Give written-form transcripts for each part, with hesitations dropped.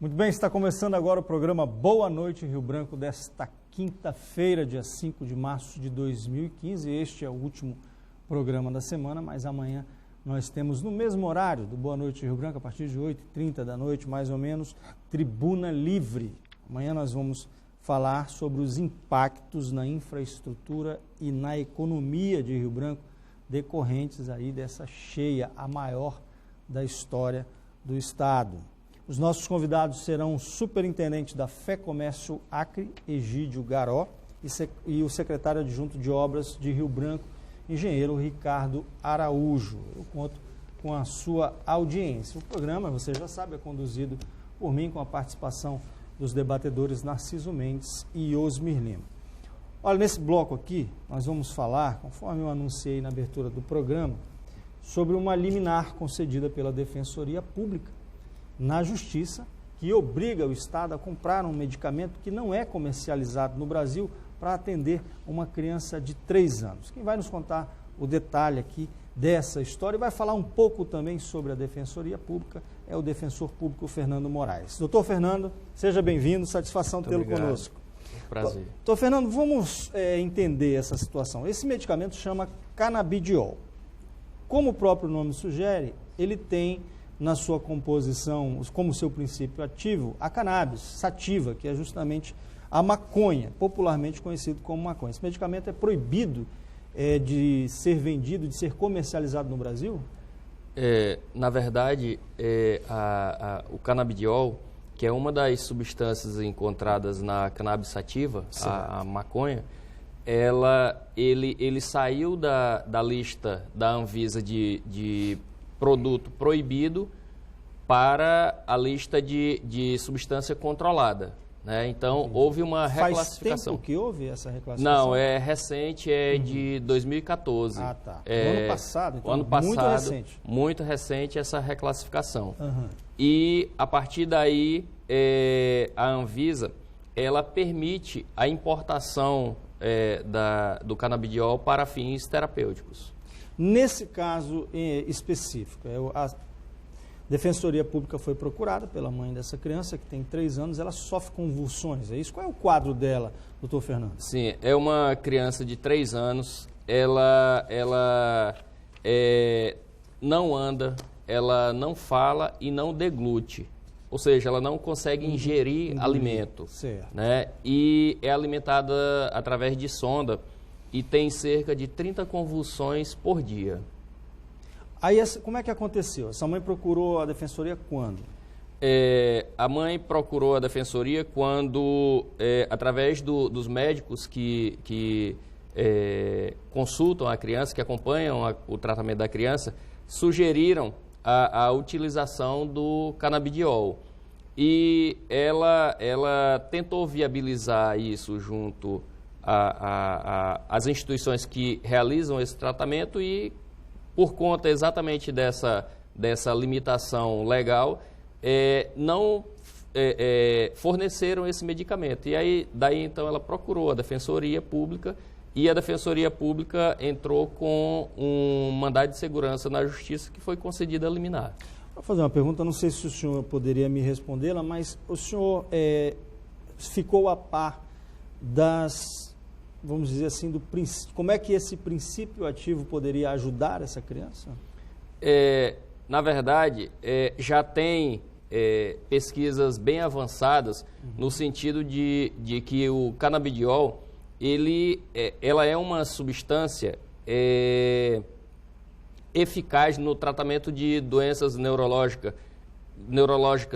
Muito bem, está começando agora o programa Boa Noite Rio Branco desta quinta-feira, dia 5 de março de 2015. Este é o último programa da semana, mas amanhã nós temos no mesmo horário do Boa Noite Rio Branco, a partir de 8h30 da noite, mais ou menos, Tribuna Livre. Amanhã nós vamos falar sobre os impactos na infraestrutura e na economia de Rio Branco decorrentes aí dessa cheia, a maior da história do estado. Os nossos convidados serão o superintendente da FEComércio Acre, Egídio Garó, e o secretário adjunto de obras de Rio Branco, engenheiro Ricardo Araújo. Eu conto com a sua audiência. O programa, você já sabe, é conduzido por mim com a participação dos debatedores Narciso Mendes e Osmir Lima. Olha, nesse bloco aqui, nós vamos falar, conforme eu anunciei na abertura do programa, sobre uma liminar concedida pela Defensoria Pública na Justiça, que obriga o Estado a comprar um medicamento que não é comercializado no Brasil para atender uma criança de 3 anos. Quem vai nos contar o detalhe aqui dessa história e vai falar um pouco também sobre a Defensoria Pública é o defensor público Fernando Moraes. Doutor Fernando, seja bem-vindo, satisfação tê-lo conosco. Prazer. Doutor Fernando, vamos entender essa situação. Esse medicamento chama canabidiol. Como o próprio nome sugere, ele tem na sua composição, como seu princípio ativo, a cannabis sativa, que é justamente a maconha, popularmente conhecido como maconha. Esse medicamento é proibido de ser vendido, de ser comercializado no Brasil? Na verdade, o canabidiol, que é uma das substâncias encontradas na cannabis sativa, a maconha, ele saiu da lista da Anvisa de produto proibido para a lista de substância controlada, né? Então, houve uma reclassificação. Faz tempo que houve essa reclassificação? Não, é recente, de 2014. Ah, tá. Ano passado, então, ano passado, muito recente. Muito recente essa reclassificação. E, a partir daí, a Anvisa, ela permite a importação do canabidiol para fins terapêuticos. Nesse caso específico, a Defensoria Pública foi procurada pela mãe dessa criança, que tem 3 anos, ela sofre convulsões, é isso? Qual é o quadro dela, doutor Fernando? Sim, é uma criança de 3 anos, ela não anda, ela não fala e não deglute, ou seja, ela não consegue ingerir alimento, né? E é alimentada através de sonda, e tem cerca de 30 convulsões por dia. Aí, como é que aconteceu? Essa mãe procurou a Defensoria quando? A mãe procurou a Defensoria quando, através dos médicos que consultam a criança, que acompanham o tratamento da criança, sugeriram a utilização do canabidiol. E ela tentou viabilizar isso junto as instituições que realizam esse tratamento e, por conta exatamente dessa limitação legal, não forneceram esse medicamento. E daí então ela procurou a Defensoria Pública e a Defensoria Pública entrou com um mandado de segurança na Justiça que foi concedida a liminar. Vou fazer uma pergunta, não sei se o senhor poderia me respondê-la, mas o senhor ficou a par vamos dizer assim, como é que esse princípio ativo poderia ajudar essa criança? Na verdade, já tem pesquisas bem avançadas no sentido de que o canabidiol, ela é uma substância eficaz no tratamento de doenças neurológicas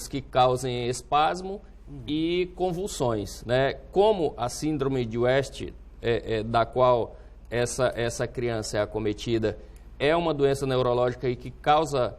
que causem espasmo e convulsões, né? Como a síndrome de West, da qual essa criança é acometida, é uma doença neurológica e que causa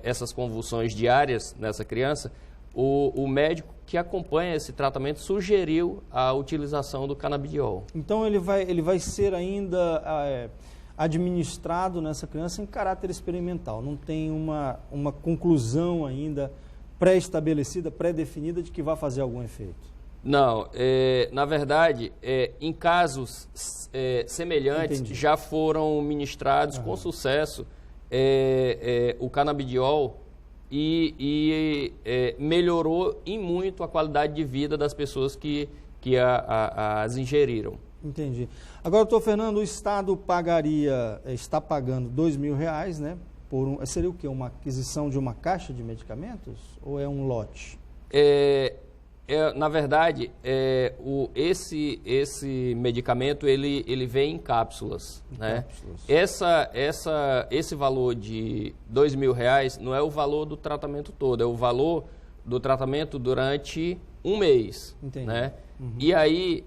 essas convulsões diárias nessa criança, o médico que acompanha esse tratamento sugeriu a utilização do canabidiol. Então ele vai ser ainda administrado nessa criança em caráter experimental, não tem uma conclusão ainda pré-estabelecida, pré-definida de que vai fazer algum efeito? Não, na verdade, em casos semelhantes, Entendi. já foram ministrados com sucesso o canabidiol melhorou em muito a qualidade de vida das pessoas que as ingeriram. Entendi. Agora, doutor Fernando, o Estado está pagando R$2.000, né? Seria o quê? Uma aquisição de uma caixa de medicamentos ou é um lote? Na verdade, esse medicamento ele vem em cápsulas, né? Esse valor de R$2.000 não é o valor do tratamento todo, é o valor do tratamento durante um mês. Entendi. Né? Uhum. E aí,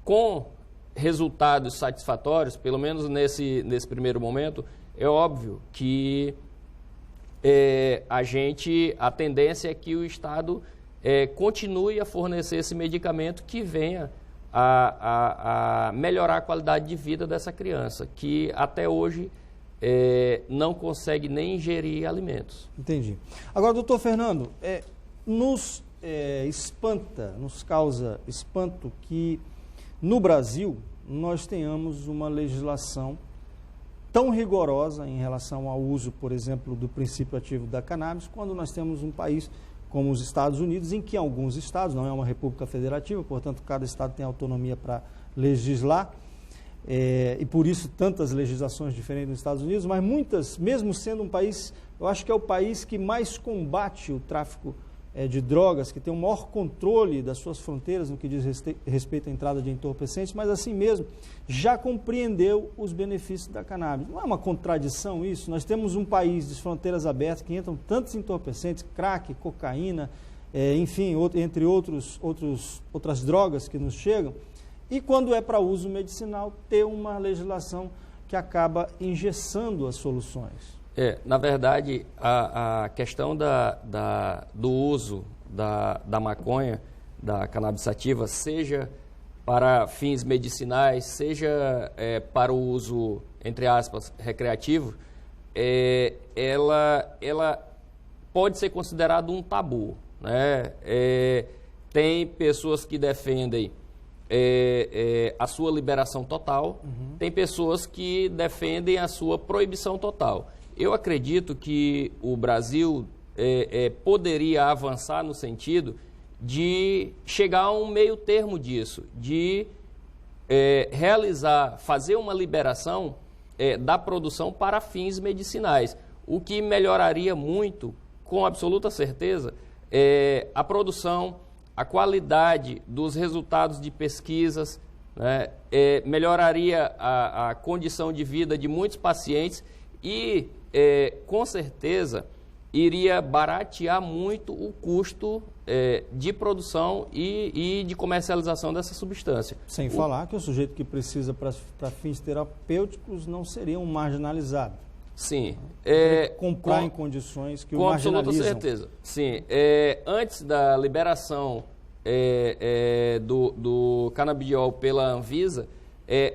com resultados satisfatórios, pelo menos nesse primeiro momento, é óbvio que a tendência é que o Estado continue a fornecer esse medicamento que venha a melhorar a qualidade de vida dessa criança, que até hoje não consegue nem ingerir alimentos. Entendi. Agora, doutor Fernando, nos causa espanto que no Brasil nós tenhamos uma legislação tão rigorosa em relação ao uso, por exemplo, do princípio ativo da cannabis, quando nós temos um país como os Estados Unidos, em que alguns estados, não é uma república federativa, portanto, cada estado tem autonomia para legislar, e por isso tantas legislações diferentes nos Estados Unidos, mas muitas, mesmo sendo um país, eu acho que é o país que mais combate o tráfico de drogas, que tem o maior controle das suas fronteiras no que diz respeito à entrada de entorpecentes, mas assim mesmo já compreendeu os benefícios da cannabis. Não é uma contradição isso? Nós temos um país de fronteiras abertas que entram tantos entorpecentes, crack, cocaína, enfim, entre outras drogas que nos chegam, e quando é para uso medicinal, ter uma legislação que acaba engessando as soluções. Na verdade, a questão do uso da maconha, da cannabis sativa, seja para fins medicinais, seja para o uso, entre aspas, recreativo, ela pode ser considerada um tabu, né? Tem pessoas que defendem a sua liberação total, tem pessoas que defendem a sua proibição total. Eu acredito que o Brasil poderia avançar no sentido de chegar a um meio termo disso, de fazer uma liberação da produção para fins medicinais, o que melhoraria muito, com absoluta certeza, a produção, a qualidade dos resultados de pesquisas, né? Melhoraria a condição de vida de muitos pacientes e com certeza iria baratear muito o custo de produção e de comercialização dessa substância. Sem falar que o sujeito que precisa para fins terapêuticos não seria um marginalizado. Sim. Comprar em condições que o marginalizam. Com absoluta certeza. Sim. Antes da liberação do canabidiol pela Anvisa,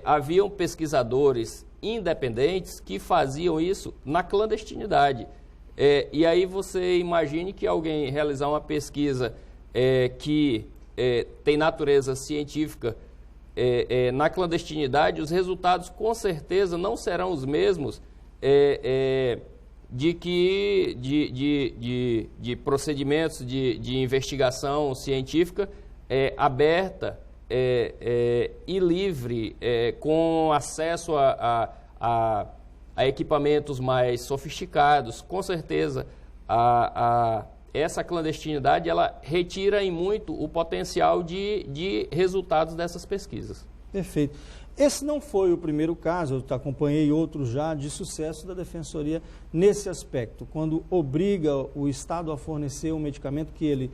haviam pesquisadores independentes que faziam isso na clandestinidade. E aí você imagine que alguém realizar uma pesquisa que tem natureza científica na clandestinidade, os resultados com certeza não serão os mesmos de procedimentos de investigação científica aberta e livre, com acesso a equipamentos mais sofisticados. Com certeza, essa clandestinidade ela retira em muito o potencial de resultados dessas pesquisas. Perfeito. Esse não foi o primeiro caso, eu acompanhei outros já, de sucesso da Defensoria nesse aspecto, quando obriga o Estado a fornecer um medicamento que ele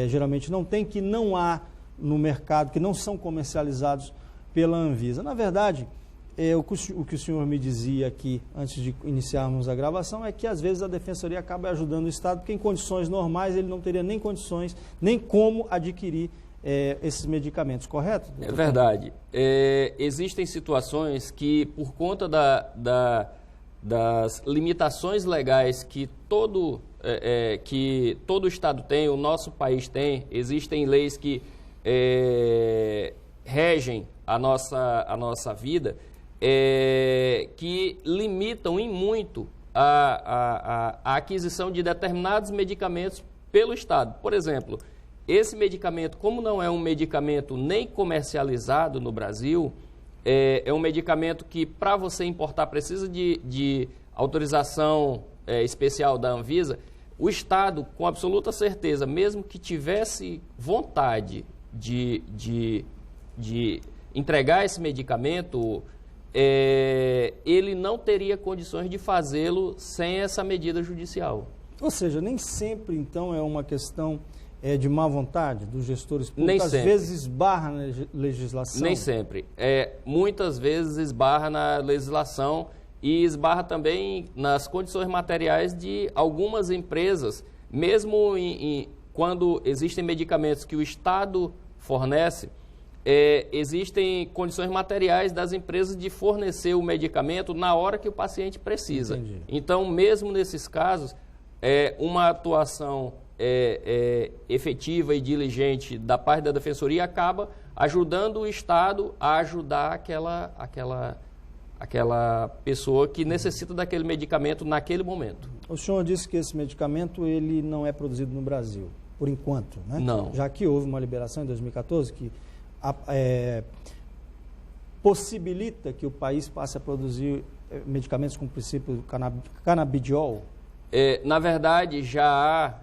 geralmente não tem, que não há no mercado, que não são comercializados pela Anvisa. Na verdade, o que o senhor me dizia aqui, antes de iniciarmos a gravação, é que às vezes a Defensoria acaba ajudando o Estado, porque em condições normais ele não teria nem condições, nem como adquirir esses medicamentos, correto? É verdade. Existem situações que, por conta das limitações legais que todo Estado tem, o nosso país tem, existem leis que regem a nossa vida, que limitam em muito a aquisição de determinados medicamentos pelo Estado. Por exemplo, esse medicamento, como não é um medicamento nem comercializado no Brasil, é um medicamento que, para você importar, precisa de autorização especial da Anvisa. O Estado, com absoluta certeza, mesmo que tivesse vontade de entregar esse medicamento, ele não teria condições de fazê-lo sem essa medida judicial. Ou seja, nem sempre, então, é uma questão de má vontade dos gestores públicos? Nem às sempre. Vezes esbarra na legislação? Nem sempre. Muitas vezes esbarra na legislação e esbarra também nas condições materiais de algumas empresas, mesmo quando existem medicamentos que o Estado fornece, existem condições materiais das empresas de fornecer o medicamento na hora que o paciente precisa. Entendi. Então, mesmo nesses casos, uma atuação efetiva e diligente da parte da Defensoria acaba ajudando o Estado a ajudar aquela pessoa que necessita daquele medicamento naquele momento. O senhor disse que esse medicamento ele não é produzido no Brasil, por enquanto, né? Não. Já que houve uma liberação em 2014 que possibilita que o país passe a produzir medicamentos com o princípio do canabidiol? Na verdade, já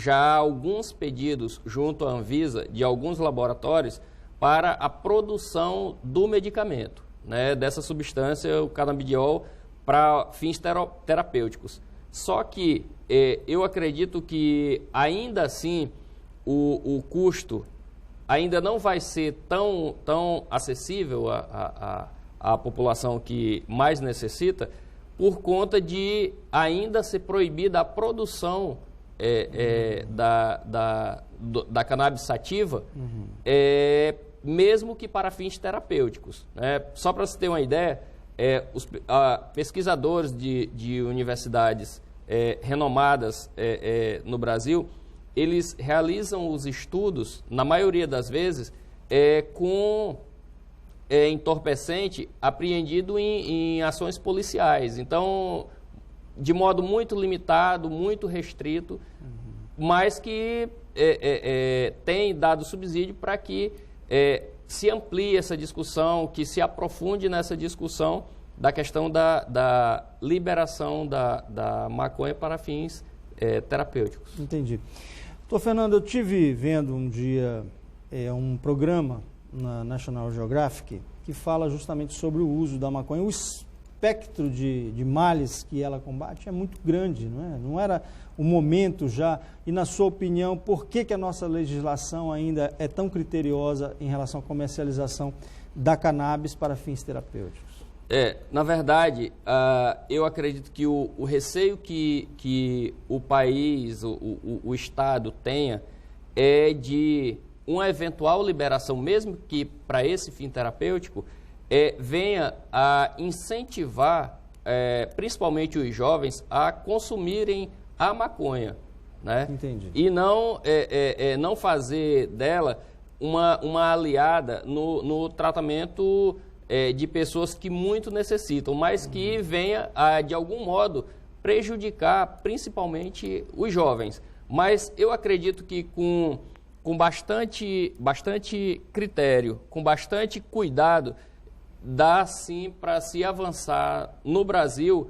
há alguns pedidos junto à Anvisa de alguns laboratórios para a produção do medicamento, né, dessa substância, o canabidiol, para fins terapêuticos. Só que eu acredito que, ainda assim, o custo ainda não vai ser tão acessível à população que mais necessita, por conta de ainda ser proibida a produção da cannabis sativa, mesmo que para fins terapêuticos. Só para você ter uma ideia, os pesquisadores de universidades renomadas no Brasil, eles realizam os estudos, na maioria das vezes, com entorpecente apreendido em ações policiais. Então, de modo muito limitado, muito restrito, mas que tem dado subsídio para que se amplie essa discussão, que se aprofunde nessa discussão da questão da liberação da maconha para fins terapêuticos. Entendi. Doutor Fernando, eu estive vendo um dia um programa na National Geographic que fala justamente sobre o uso da maconha. O espectro de males que ela combate é muito grande, não é? Não era o momento já. E, na sua opinião, por que a nossa legislação ainda é tão criteriosa em relação à comercialização da cannabis para fins terapêuticos? Na verdade, eu acredito que o receio que o país, o Estado tenha é de uma eventual liberação, mesmo que para esse fim terapêutico, venha a incentivar, principalmente os jovens, a consumirem a maconha, né? Entendi. E não fazer dela uma aliada no tratamento de pessoas que muito necessitam, mas que venha a, de algum modo, prejudicar principalmente os jovens. Mas eu acredito que com bastante critério, com bastante cuidado, dá sim para se avançar no Brasil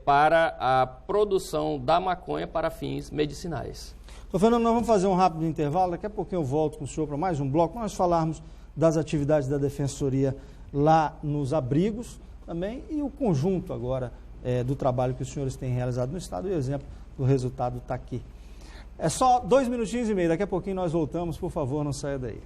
para a produção da maconha para fins medicinais. Doutor Fernando, nós vamos fazer um rápido intervalo, daqui a pouquinho eu volto com o senhor para mais um bloco, nós falarmos das atividades da Defensoria lá nos abrigos também e o conjunto agora do trabalho que os senhores têm realizado no Estado e o exemplo do resultado está aqui. É só 2 minutinhos e meio, daqui a pouquinho nós voltamos, por favor, não saia daí.